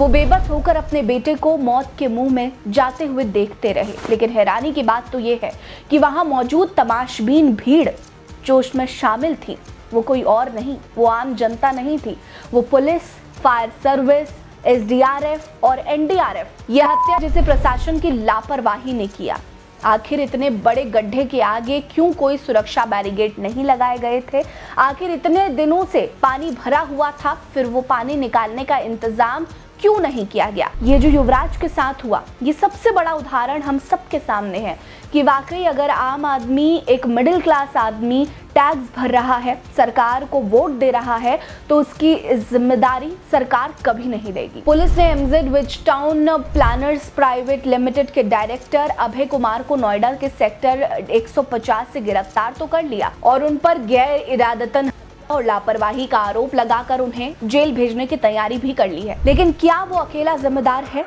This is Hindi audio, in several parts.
वो बेबस होकर अपने बेटे को मौत के मुंह में जाते हुए देखते रहे। लेकिन हैरानी की बात तो ये है कि वहां मौजूद तमाशबीन भीड़ जो उसमें शामिल थी वो कोई और नहीं, वो आम जनता नहीं थी, वो पुलिस, फायर सर्विस, एसडीआरएफ और एनडीआरएफ। यह हत्या जिसे प्रशासन की लापरवाही ने किया। आखिर इतने बड़े गड्ढे के आगे क्यों कोई सुरक्षा बैरिकेड नहीं लगाए गए थे? आखिर इतने दिनों से पानी भरा हुआ था, फिर वो पानी निकालने का इंतजाम क्यों नहीं किया गया? ये जो युवराज के साथ हुआ, ये सबसे बड़ा उदाहरण हम सबके सामने है कि वाकई अगर आम आदमी, एक मिडिल क्लास आदमी टैक्स भर रहा है, सरकार को वोट दे रहा है, तो उसकी जिम्मेदारी सरकार कभी नहीं देगी। पुलिस ने एमजेड विच टाउन प्लानर्स प्राइवेट लिमिटेड के डायरेक्टर अभय कुमार को नोएडा के सेक्टर 150 से गिरफ्तार तो कर लिया और उन पर गैर इरादतन और लापरवाही का आरोप लगाकर उन्हें जेल भेजने की तैयारी भी कर ली है। लेकिन क्या वो अकेला जिम्मेदार है?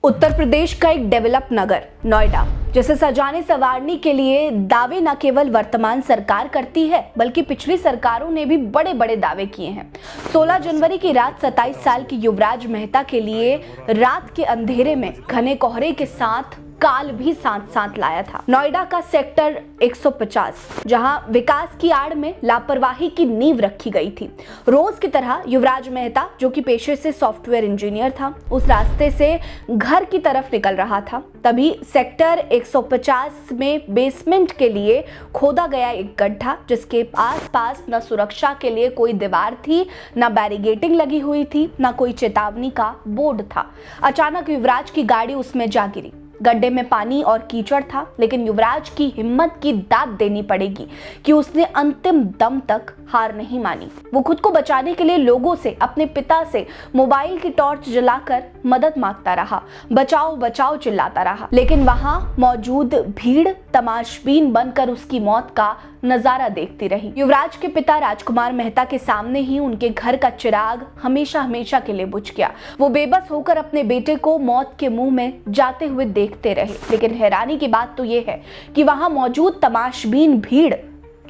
उत्तर प्रदेश का एक डेवलप नगर नोएडा, जिसे सजाने संवारने के लिए दावे न केवल वर्तमान सरकार करती है बल्कि पिछली सरकारों ने भी बड़े बड़े दावे किए हैं। 16 जनवरी की रात 27 साल की युवराज मेहता के लिए रात के अंधेरे में घने कोहरे के साथ काल भी साथ साथ लाया था। नोएडा का सेक्टर 150, जहां विकास की आड़ में लापरवाही की नींव रखी गई थी। रोज की तरह युवराज मेहता, जो कि पेशे से सॉफ्टवेयर इंजीनियर था, उस रास्ते से घर की तरफ निकल रहा था। तभी सेक्टर 150 में बेसमेंट के लिए खोदा गया एक गड्ढा, जिसके आसपास न सुरक्षा के लिए कोई दीवार थी, न बैरिकेडिंग लगी हुई थी, न कोई चेतावनी का बोर्ड था। अचानक युवराज की गाड़ी उसमें जा गिरी। गड्ढे में पानी और कीचड़ था, लेकिन युवराज की हिम्मत की दाद देनी पड़ेगी कि उसने अंतिम दम तक हार नहीं मानी। वो खुद को बचाने के लिए लोगों से, अपने पिता से मोबाइल की टॉर्च जलाकर मदद मांगता रहा, बचाओ बचाओ चिल्लाता रहा। लेकिन वहां मौजूद भीड़ तमाशबीन बनकर उसकी मौत का नजारा देखती रही। युवराज के पिता राजकुमार मेहता के सामने ही उनके घर का चिराग हमेशा हमेशा के लिए बुझ गया। वो बेबस होकर अपने बेटे को मौत के मुंह में जाते हुए देखते रहे। लेकिन हैरानी की बात तो ये है कि वहां मौजूद तमाशबीन भीड़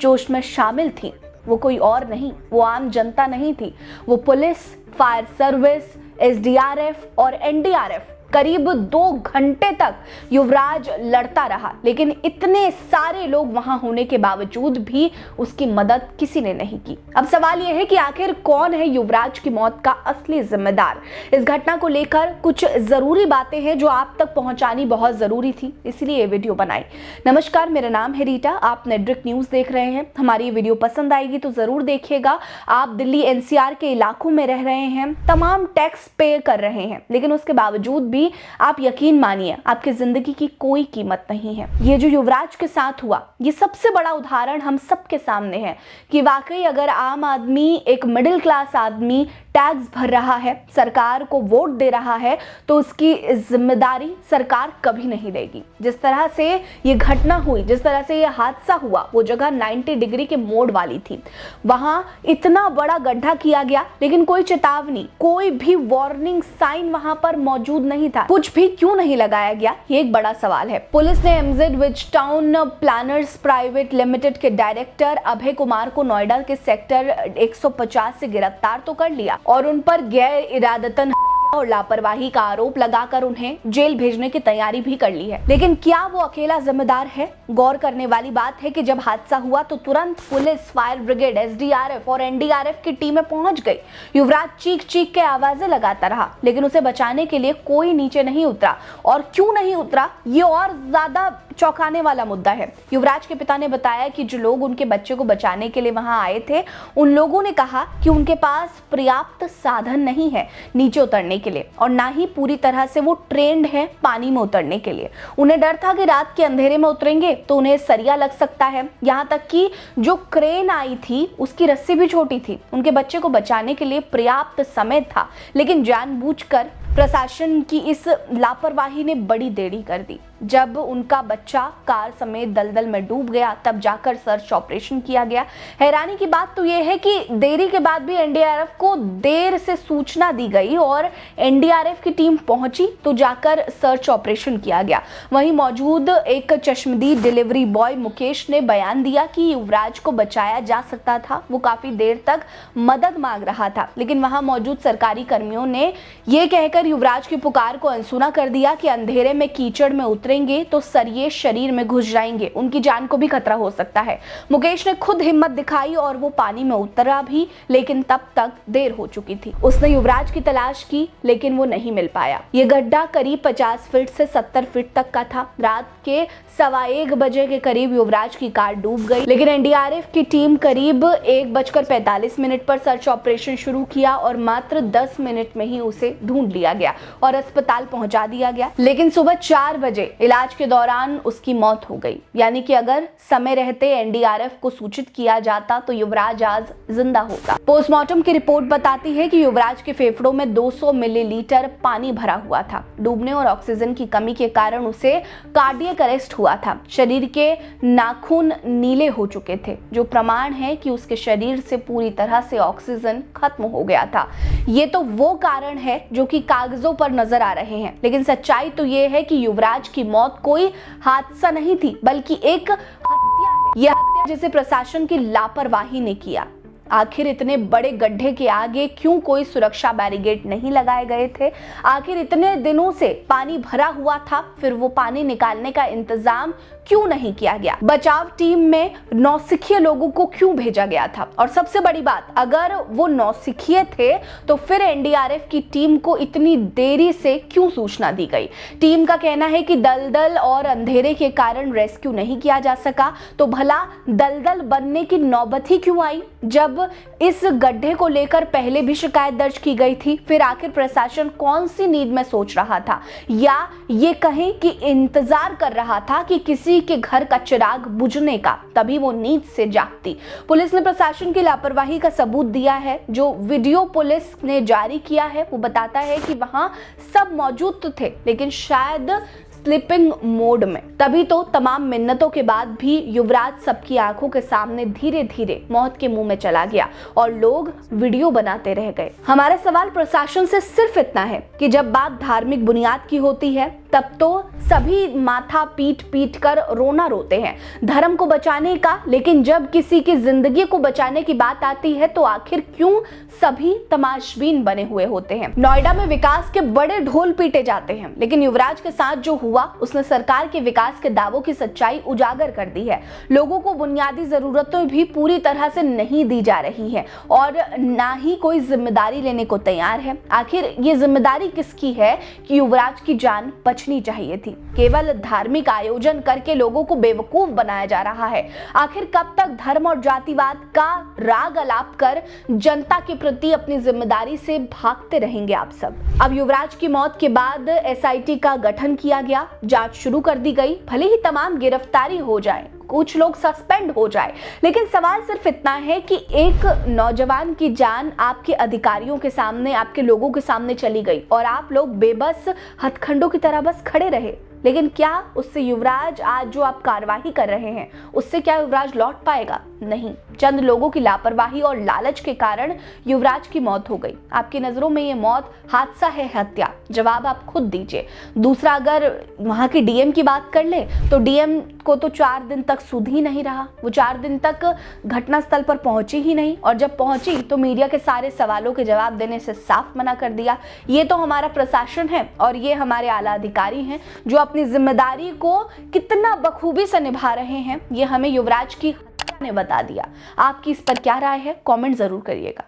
जो उसमें शामिल थी वो कोई और नहीं, वो आम जनता नहीं थी, वो पुलिस, फायर सर्विस, एसडीआरएफ और एनडीआरएफ। करीब 2 घंटे तक युवराज लड़ता रहा, लेकिन इतने सारे लोग वहां होने के बावजूद भी उसकी मदद किसी ने नहीं की। अब सवाल यह है कि आखिर कौन है युवराज की मौत का असली जिम्मेदार? इस घटना को लेकर कुछ जरूरी बातें हैं जो आप तक पहुंचानी बहुत जरूरी थी, इसलिए ये वीडियो बनाई। नमस्कार, मेरा नाम है रीटा, आप नेटड्रिक न्यूज देख रहे हैं। हमारी ये वीडियो पसंद आएगी तो जरूर देखिएगा। आप दिल्ली एनसीआर के इलाकों में रह रहे हैं, तमाम टैक्स पे कर रहे हैं, लेकिन उसके बावजूद भी आप यकीन मानिए आपकी जिंदगी की कोई कीमत नहीं है। ये जो युवराज के साथ हुआ, ये सबसे बड़ा उदाहरण हम सबके सामने है कि वाकई अगर आम आदमी, एक मिडिल क्लास आदमी टैक्स भर रहा है, सरकार को वोट दे रहा है, तो उसकी जिम्मेदारी सरकार कभी नहीं देगी। जिस तरह से ये घटना हुई, जिस तरह से ये हादसा हुआ, वो जगह 90 डिग्री के मोड़ वाली थी। वहां इतना बड़ा गड्ढा किया गया, लेकिन कोई चेतावनी, कोई भी वार्निंग साइन वहां पर मौजूद नहीं था। कुछ भी क्यों नहीं लगाया गया, ये एक बड़ा सवाल है। पुलिस ने एमजेड विच टाउन प्लानर्स प्राइवेट लिमिटेड के डायरेक्टर अभय कुमार को नोएडा के सेक्टर 150 से गिरफ्तार तो कर लिया और उन पर गैर इरादतन और लापरवाही का आरोप लगाकर उन्हें जेल भेजने की तैयारी भी कर ली है। लेकिन क्या वो अकेला जिम्मेदार है? गौर करने वाली बात है कि जब हादसा हुआ तो तुरंत पुलिस, फायर ब्रिगेड, एसडीआरएफ और एनडीआरएफ की टीमें पहुंच गई। युवराज चीख चीख के आवाजें लगाता रहा, लेकिन उसे बचाने के लिए कोई नीचे नहीं उतरा। और क्यों नहीं उतरा, ये और ज्यादा चौंकाने वाला मुद्दा है। युवराज के पिता ने बताया कि जो लोग उनके बच्चे को बचाने के लिए वहां आए थे, उन लोगों ने कहा कि उनके पास पर्याप्त साधन नहीं है नीचे उतरने के लिए, और ना ही पूरी तरह से वो ट्रेंड है पानी में उतरने के लिए। उन्हें डर था कि रात के अंधेरे में उतरेंगे तो उन्हें सरिया लग सकता है। यहाँ तक कि जो क्रेन आई थी उसकी रस्सी भी छोटी थी। उनके बच्चे को बचाने के लिए पर्याप्त समय था, लेकिन जानबूझकर प्रशासन की इस लापरवाही ने बड़ी देरी कर दी। जब उनका बच्चा कार समेत दलदल में डूब गया तब जाकर सर्च ऑपरेशन किया गया। हैरानी की बात तो यह है कि देरी के बाद भी एनडीआरएफ को देर से सूचना दी गई और एनडीआरएफ की टीम पहुंची तो जाकर सर्च ऑपरेशन किया गया। वहीं मौजूद एक चश्मदीद डिलीवरी बॉय मुकेश ने बयान दिया कि युवराज को बचाया जा सकता था। वो काफी देर तक मदद मांग रहा था, लेकिन वहां मौजूद सरकारी कर्मियों ने यह कहकर युवराज की पुकार को अनसुना कर दिया कि अंधेरे में कीचड़ में उतरेंगे तो सरिये शरीर में घुस जाएंगे, उनकी जान को भी खतरा हो सकता है। मुकेश ने खुद हिम्मत दिखाई और वो पानी में उतरा भी, लेकिन तब तक देर हो चुकी थी। उसने युवराज की तलाश की लेकिन वो नहीं मिल पाया। ये गड्ढा करीब 50 फीट से 70 फीट तक का था। रात के 1:15 बजे के करीब युवराज की कार डूब गई, लेकिन एनडीआरएफ की टीम करीब 1:45 पर सर्च ऑपरेशन शुरू किया और मात्र 10 मिनट में ही उसे ढूंढ लिया गया और अस्पताल पहुंचा दिया गया। लेकिन सुबह 4 बजे इलाज के दौरान उसकी मौत हो गई। यानी कि अगर समय रहते एनडीआरएफ को सूचित किया जाता तो युवराज आज जिंदा होता। पोस्टमार्टम की रिपोर्ट बताती है कि युवराज के फेफड़ों में 200 मिलीलीटर पानी भरा हुआ था। डूबने और ऑक्सीजन की कमी के कारण उसे कार्डियक अरेस्ट हुआ था। शरीर के नाखून नीले हो चुके थे, जो प्रमाण है कि उसके शरीर से पूरी तरह से ऑक्सीजन खत्म हो गया था। ये तो वो कारण है जो कि कागजों पर नजर आ रहे हैं, लेकिन सच्चाई तो ये है कि युवराज की मौत कोई हादसा नहीं थी, बल्कि एक हत्या है। यह हत्या जिसे प्रशासन की लापरवाही ने किया। आखिर इतने बड़े गड्ढे के आगे क्यों कोई सुरक्षा बैरिकेड नहीं लगाए गए थे? आखिर इतने दिनों से पानी भरा हुआ था, फिर वो पानी निकालने का इंतजाम क्यों नहीं किया गया? बचाव टीम में नौसिखिए लोगों को क्यों भेजा गया था? और सबसे बड़ी बात, अगर वो नौसिखिए थे तो फिर एनडीआरएफ की टीम को इतनी देरी से क्यों सूचना दी गई? टीम का कहना है कि दलदल और अंधेरे के कारण रेस्क्यू नहीं किया जा सका। तो भला दलदल बनने की नौबत ही क्यों आई, जब इस गड्ढे को लेकर पहले भी शिकायत दर्ज की गई थी? फिर आखिर प्रशासन कौन सी नींद में सोच रहा था, या ये कहें कि इंतजार कर रहा था कि किसी के घर का चिराग बुझने का, तभी वो नींद से जागती? पुलिस ने प्रशासन की लापरवाही का सबूत दिया है। जो वीडियो पुलिस ने जारी किया है वो बताता है कि वहां सब मौजूद तो थे, लेकिन शायद स्लीपिंग मोड में। तभी तो तमाम मिन्नतों के बाद भी युवराज सबकी आंखों के सामने धीरे धीरे मौत के मुंह में चला गया और लोग वीडियो बनाते रह गए। हमारा सवाल प्रशासन से सिर्फ इतना है कि जब बात धार्मिक बुनियाद की होती है तब तो सभी माथा पीट पीट कर रोना रोते हैं धर्म को बचाने का, लेकिन जब किसी की जिंदगी को बचाने की बात आती है तो आखिर क्यों सभी तमाशबीन बने हुए होते हैं? नोएडा में विकास के बड़े ढोल पीटे जाते हैं, लेकिन युवराज के साथ जो हुआ उसने सरकार के विकास के दावों की सच्चाई उजागर कर दी है। लोगों को बुनियादी जरूरतें भी पूरी तरह से नहीं दी जा रही है और ना ही कोई जिम्मेदारी लेने को तैयार है। आखिर ये जिम्मेदारी किसकी है कि युवराज की जान बचनी चाहिए थी? केवल धार्मिक आयोजन करके लोगों को बेवकूफ बनाया जा रहा है। आखिर कब तक धर्म और जातिवाद का राग अलाप कर जनता के प्रति अपनी जिम्मेदारी से भागते रहेंगे आप सब? अब युवराज की मौत के बाद एसआईटी का गठन किया गया, जांच शुरू कर दी गई। भले ही तमाम गिरफ्तारी हो जाए, कुछ लोग सस्पेंड हो जाए, लेकिन सवाल सिर्फ इतना है कि एक नौजवान की जान आपके अधिकारियों के सामने, आपके लोगों के सामने चली गई और आप लोग बेबस हथखंडों की तरह बस खड़े रहे। लेकिन क्या उससे युवराज, आज जो आप कार्रवाई कर रहे हैं, उससे क्या युवराज लौट पाएगा? नहीं। चंद लोगों की लापरवाही और लालच के कारण युवराज की मौत हो गई। आपकी नजरों में ये मौत हादसा है, हत्या? जवाब आप खुद दीजिए। दूसरा, अगर वहां की डीएम की बात कर ले तो डीएम को तो 4 दिन तक सुध ही नहीं रहा। वो 4 दिन तक घटनास्थल पर पहुंची ही नहीं, और जब पहुंची तो मीडिया के सारे सवालों के जवाब देने से साफ मना कर दिया। ये तो हमारा प्रशासन है और ये हमारे आला अधिकारी हैं जो अपनी जिम्मेदारी को कितना बखूबी से निभा रहे हैं। ये हमें युवराज की हत्या ने बता दिया। आपकी इस पर क्या राय है? कमेंट जरूर करिएगा।